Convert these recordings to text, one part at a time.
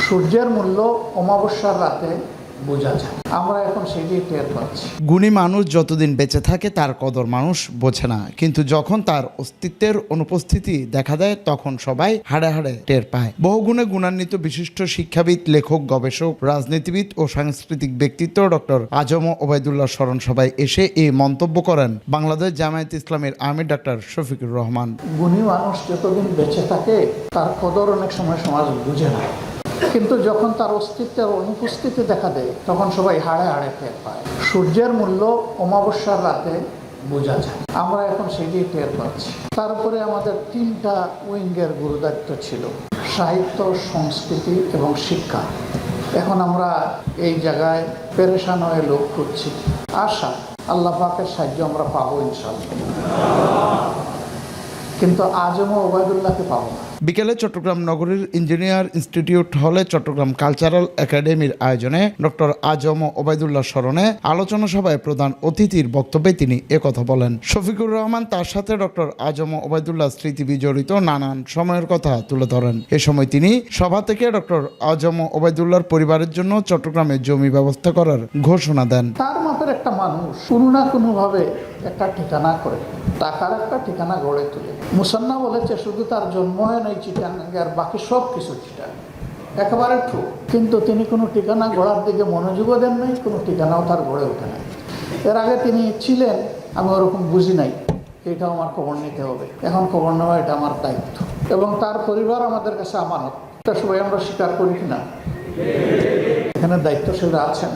সূর্যের মূল্য অমাবস্যার রাতে বোঝা যায়। আমরা এখন সেটাই টের পাচ্ছি। গুণী মানুষ যতদিন বেঁচে থাকে তার কদর মানুষ বোঝে না, কিন্তু যখন তার অস্তিত্বের অনুপস্থিতি দেখা দেয় তখন সবাই হাড়ে হাড়ে টের পায়। বহুগুণে গুণান্বিত বিশিষ্ট শিক্ষাবিদ, লেখক, গবেষক, রাজনীতিবিদ ও সাংস্কৃতিক ব্যক্তিত্ব ডক্টর আজম ওবায়দুল্লাহ স্মরণ সভায় এসে এই মন্তব্য করেন বাংলাদেশ জামায়াতে ইসলামীর আমির ডাক্তার শফিকুর রহমান। গুণী মানুষ যতদিন বেঁচে থাকে তার কদর অনেক সময় সমাজ বুঝে না, কিন্তু যখন তার অস্তিত্বের অনুপস্থিতি দেখা দেয় তখন সবাই হাড়ে হাড়ে টের পায়। সূর্যের মূল্য অমাবস্যার রাতে বোঝা যায়। আমরা এখন সেটাই টের পাচ্ছি। তারপরে আমাদের 3টা উইঙ্গের গুরুদায়িত্ব ছিল: সাহিত্য, সংস্কৃতি এবং শিক্ষা। এখন আমরা এই জায়গায় পেরেশান হয়ে লোক খুঁজছি। আশা আল্লাহ পাকের সাহায্য আমরা পাবো ইনশাআল্লাহ, কিন্তু আজম ওবায়দুল্লাহকে পাবো না। বিকেলে চট্টগ্রাম নগরীর ইঞ্জিনিয়ার ইনস্টিটিউট হলে চট্টগ্রাম কালচারাল একাডেমির আয়োজনে ডক্টর আজম ওবায়দুল্লাহ স্মরণে আলোচনা সভায় প্রধান অতিথির বক্তব্যে তিনি একথা বলেন। শফিকুর রহমান তার সাথে ডক্টর আজম ওবায়দুল্লাহ স্মৃতি বিজড়িত নানান সময়ের কথা তুলে ধরেন। এ সময় তিনি সভা থেকে ডক্টর আজম ওবায়দুল্লাহর পরিবারের জন্য চট্টগ্রামে জমি ব্যবস্থা করার ঘোষণা দেন। তার মাপের একটা মানুষ কোনো না কোনোভাবে একটা ঠিকানা করে, টাকার একটা ঠিকানা গড়ে তোলে। মুসান্না বলেছে শুধু তার জন্ম হয় নাই চিটাগাঙ্গে, আর বাকি সব কিছু চিটাগাং, একেবারে ঠিক। কিন্তু তিনি কোনো ঠিকানা গড়ার দিকে মনোযোগও দেন নাই, কোনো ঠিকানাও তার গড়ে ওঠে নাই। এর আগে তিনি ছিলেন, আমি ওরকম বুঝি নাই, এটাও আমার খবর নিতে হবে। এখন খবর নেওয়া এটা আমার দায়িত্ব, এবং তার পরিবার আমাদের কাছে আমানত। এটা সবাই আমরা স্বীকার করি কিনা? এখানে দায়িত্বশীলরা আছেন,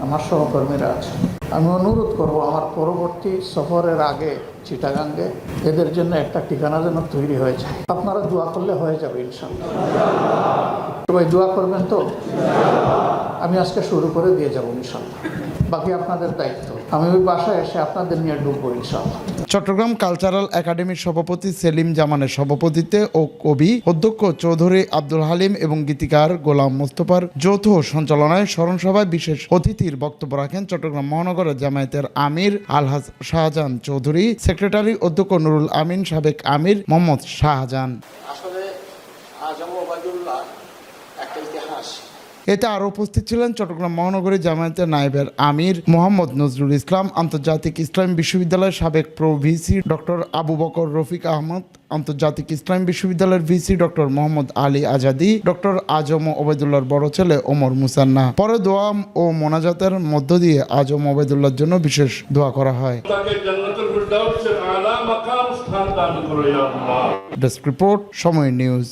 আমার সহকর্মীরা আছেন। আমি অনুরোধ করব আমার পরবর্তী সফরের আগে চিটাগাঙ্গে এদের জন্য একটা ঠিকানা যেন তৈরি হয়ে যায়। আপনারা দোয়া করলে হয়ে যাবে ইনশাআল্লাহ। সবাই দোয়া করবেন তো? আমি আজকে শুরু করে দিয়ে যাবো ইনশাআল্লাহ, বাকি আপনাদের দায়িত্ব। আমি ওই বাসায় এসে আপনাদের নিয়ে ডুববো ইনশাআল্লাহ। চট্টগ্রাম কালচারাল একাডেমির সভাপতি সেলিম জামানের সভাপতিত্বে ও কবি অধ্যক্ষ চৌধুরী আব্দুল হালিম এবং গীতিকার গোলাম মোস্তফার যৌথ সঞ্চালনায় স্মরণ সভায় বিশেষ অতিথির বক্তব্য রাখেন চট্টগ্রাম মহানগরের জামায়াতের আমির আলহাজ শাহজাহান চৌধুরী, সেক্রেটারি অধ্যক্ষ নুরুল আমিন, সাবেক আমির মোহাম্মদ শাহজাহান। আসলে আজম ওবায়দুল্লাহ একটা ইতিহাস। এতে আরও উপস্থিত ছিলেন চট্টগ্রাম মহানগরী জামায়াতের নায়েবের আমির মোহাম্মদ নজরুল ইসলাম, আন্তর্জাতিক ইসলামী বিশ্ববিদ্যালয়ের সাবেক pro VC doctor Abu Bakar Rafique Ahmed, আন্তর্জাতিক ইসলামী বিশ্ববিদ্যালয়ের VC doctor Mohammad Ali Azadi, doctor আজম ওবায়দুল্লাহর বড় ছেলে ওমর মুসান্না। পরে দোয়া ও মোনাজাতের মধ্য দিয়ে আজম ওবায়দুল্লাহর জন্য বিশেষ দোয়া করা হয়। ডেস্ক রিপোর্ট, সময় নিউজ।